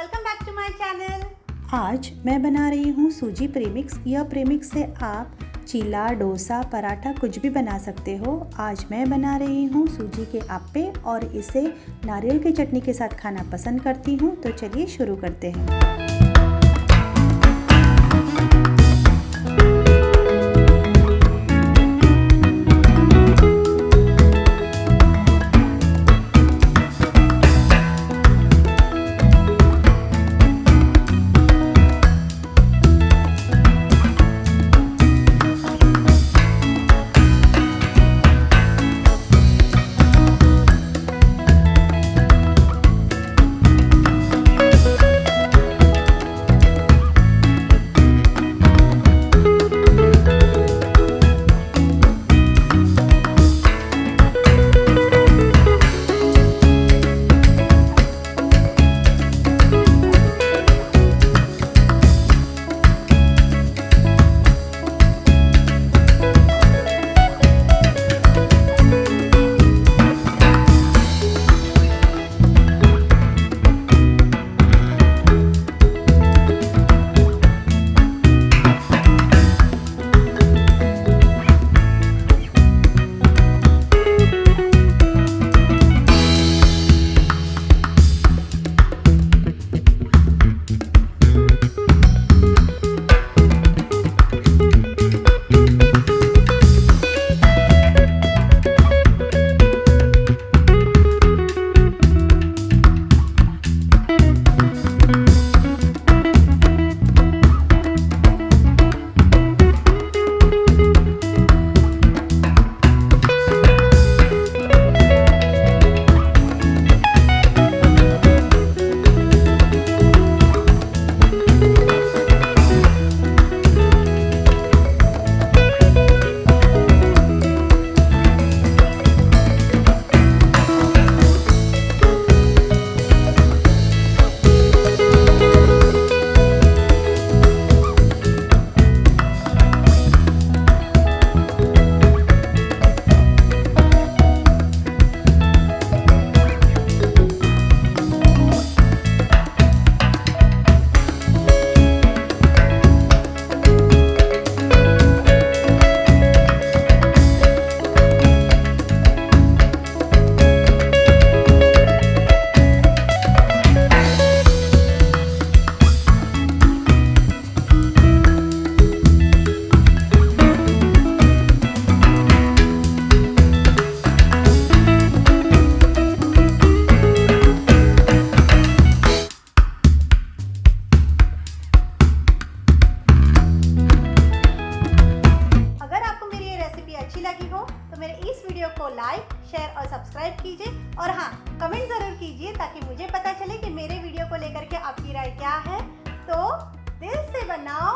Welcome back to my channel. आज मैं बना रही हूँ सूजी प्रीमिक्स। यह प्रीमिक्स से आप चीला, डोसा, पराठा कुछ भी बना सकते हो। आज मैं बना रही हूँ सूजी के आप्पे और इसे नारियल की चटनी के साथ खाना पसंद करती हूँ। तो चलिए शुरू करते हैं। मेरे इस वीडियो को लाइक, शेयर और सब्सक्राइब कीजिए और हाँ, कमेंट ज़रूर कीजिए ताकि मुझे पता चले कि मेरे वीडियो को लेकर के आपकी राय क्या है। तो दिल से बनाओ